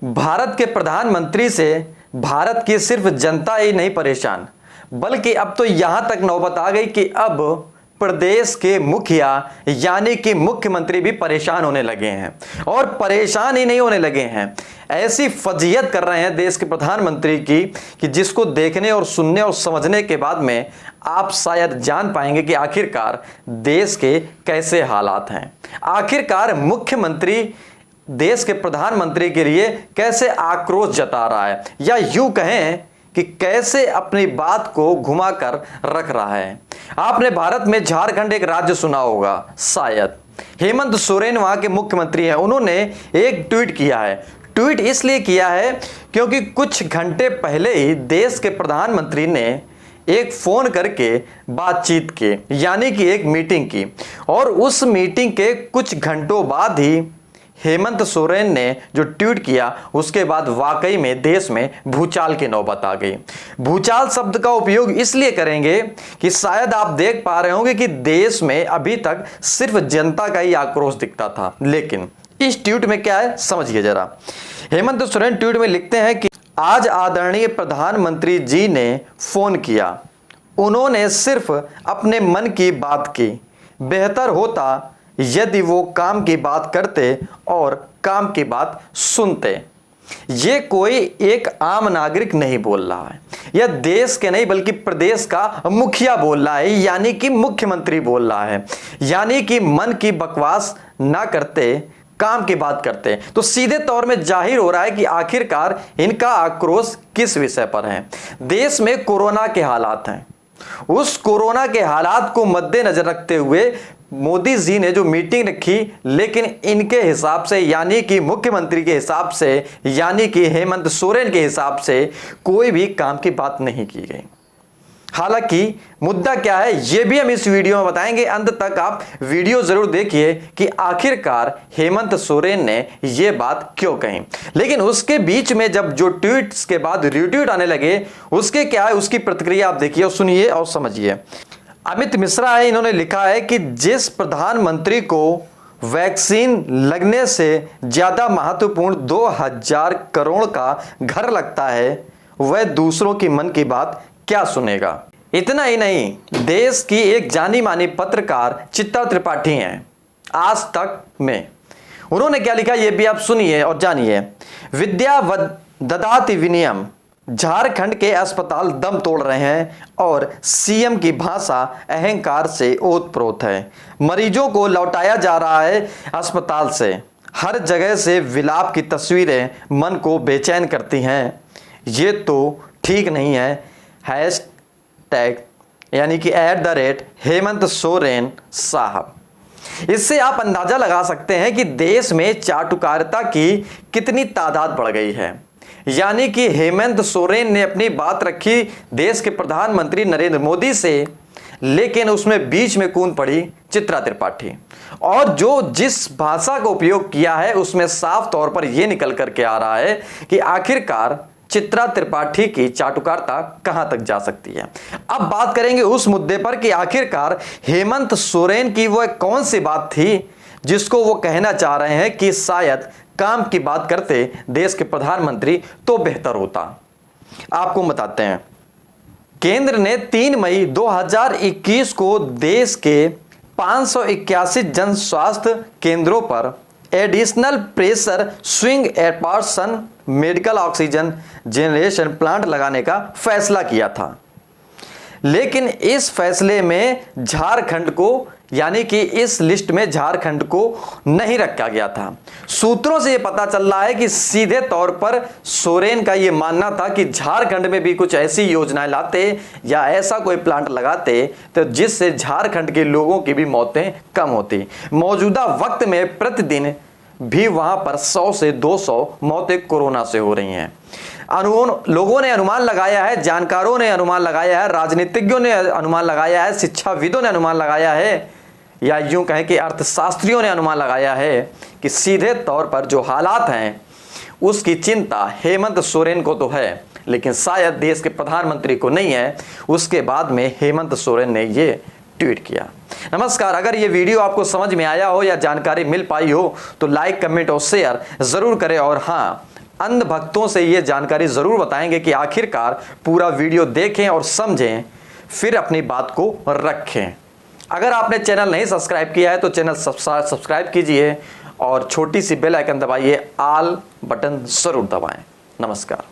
भारत के प्रधानमंत्री से भारत की सिर्फ जनता ही नहीं परेशान, बल्कि अब तो यहां तक नौबत आ गई कि अब प्रदेश के मुखिया यानी कि मुख्यमंत्री भी परेशान होने लगे हैं। और परेशान ही नहीं होने लगे हैं, ऐसी फजीहत कर रहे हैं देश के प्रधानमंत्री की कि जिसको देखने और सुनने और समझने के बाद में आप शायद जान पाएंगे कि आखिरकार देश के कैसे हालात हैं। आखिरकार मुख्यमंत्री देश के प्रधानमंत्री के लिए कैसे आक्रोश जता रहा है, या यूं कहें कि कैसे अपनी बात को घुमाकर रख रहा है। आपने भारत में झारखंड एक राज्य सुना होगा शायद। हेमंत सोरेन वहां के मुख्यमंत्री हैं। उन्होंने एक ट्वीट किया है। ट्वीट इसलिए किया है क्योंकि कुछ घंटे पहले ही देश के प्रधानमंत्री ने एक फोन करके बातचीत की, यानी कि एक मीटिंग की, और उस मीटिंग के कुछ घंटों बाद ही हेमंत सोरेन ने जो ट्वीट किया उसके बाद वाकई में देश में भूचाल की नौबत आ गई। भूचाल शब्द का उपयोग इसलिए करेंगे कि शायद आप देख पा रहे होंगे कि देश में अभी तक सिर्फ जनता का ही आक्रोश दिखता था, लेकिन इस ट्वीट में क्या है समझिए जरा। हेमंत सोरेन ट्वीट में लिखते हैं कि आज आदरणीय प्रधानमंत्री जी ने फोन किया, उन्होंने सिर्फ अपने मन की बात की। बेहतर होता यदि वो काम की बात करते और काम की बात सुनते। ये कोई एक आम नागरिक नहीं बोल रहा है, यह देश के नहीं बल्कि प्रदेश का मुखिया बोल रहा है, यानी कि मुख्यमंत्री बोल रहा है। यानी कि मन की बकवास ना करते, काम की बात करते। तो सीधे तौर में जाहिर हो रहा है कि आखिरकार इनका आक्रोश किस विषय पर है। देश में कोरोना के हालात हैं। उस कोरोना के हालात को मद्देनजर रखते हुए मोदी जी ने जो मीटिंग रखी, लेकिन इनके हिसाब से यानी कि मुख्यमंत्री के हिसाब से यानी कि हेमंत सोरेन के हिसाब से कोई भी काम की बात नहीं की गई। हालांकि मुद्दा क्या है यह भी हम इस वीडियो में बताएंगे। अंत तक आप वीडियो जरूर देखिए कि आखिरकार हेमंत सोरेन ने यह बात क्यों कही। लेकिन उसके बीच में जब जो ट्वीट्स के बाद रीट्वीट आने लगे, उसके क्या है उसकी प्रतिक्रिया आप देखिए और सुनिए और समझिए। अमित मिश्रा है, इन्होंने लिखा है कि जिस प्रधानमंत्री को वैक्सीन लगने से ज्यादा महत्वपूर्ण 2000 करोड़ का घर लगता है, वह दूसरों की मन की बात क्या सुनेगा। इतना ही नहीं, देश की एक जानी मानी पत्रकार चित्रा त्रिपाठी हैं आज तक में। उन्होंने क्या लिखा ये भी आप सुनिए और जानिए। विद्या ददाति विनियम, झारखंड के अस्पताल दम तोड़ रहे हैं और सीएम की भाषा अहंकार से ओतप्रोत है। मरीजों को लौटाया जा रहा है अस्पताल से। हर जगह से विलाप की तस्वीरें मन को बेचैन करती हैं। ये तो ठीक नहीं है। हैशटैग यानी कि @ हेमंत सोरेन साहब। इससे आप अंदाजा लगा सकते हैं कि देश में चाटुकारिता की कितनी तादाद बढ़ गई है। यानी कि हेमंत सोरेन ने अपनी बात रखी देश के प्रधानमंत्री नरेंद्र मोदी से, लेकिन उसमें बीच में कूद पड़ी चित्रा त्रिपाठी, और जो जिस भाषा का उपयोग किया है उसमें साफ तौर पर यह निकल करके आ रहा है कि आखिरकार चित्रा त्रिपाठी की चाटुकारिता कहां तक जा सकती है। अब बात करेंगे उस मुद्दे पर कि आखिरकार हेमंत सोरेन की वह कौन सी बात थी जिसको वो कहना चाह रहे हैं कि शायद काम की बात करते देश के प्रधानमंत्री तो बेहतर होता। आपको बताते हैं, केंद्र ने 3 मई 2021 को देश के 581 जन स्वास्थ्य केंद्रों पर additional pressure swing adsorption medical oxygen generation plant लगाने का फैसला किया था। लेकिन इस फैसले में झारखंड को यानी कि इस लिस्ट में झारखंड को नहीं रखा गया था। सूत्रों से यह पता चल रहा है कि सीधे तौर पर सोरेन का यह मानना था कि झारखंड में भी कुछ ऐसी योजनाएं लाते या ऐसा कोई प्लांट लगाते तो जिससे झारखंड के लोगों की भी मौतें कम होती। मौजूदा वक्त में प्रतिदिन भी वहां पर 100 से 200 मौतें कोरोना से हो रही हैं। लोगों ने अनुमान लगाया है, जानकारों ने अनुमान लगाया है, राजनीतिज्ञों ने अनुमान लगाया है, शिक्षाविदों ने अनुमान लगाया है, या यूं कहें कि अर्थशास्त्रियों ने अनुमान लगाया है कि सीधे तौर पर जो हालात हैं उसकी चिंता हेमंत सोरेन को तो है, लेकिन शायद देश के प्रधानमंत्री को नहीं है। उसके बाद में हेमंत सोरेन ने ये ट्वीट किया। नमस्कार, अगर ये वीडियो आपको समझ में आया हो या जानकारी मिल पाई हो तो लाइक, कमेंट और शेयर जरूर करें। और हाँ, अंध भक्तों से ये जानकारी ज़रूर बताएंगे कि आखिरकार पूरा वीडियो देखें और समझें, फिर अपनी बात को रखें। अगर आपने चैनल नहीं सब्सक्राइब किया है तो चैनल सब्सक्राइब कीजिए और छोटी सी बेल आइकन दबाइए, ऑल बटन ज़रूर दबाएं। नमस्कार।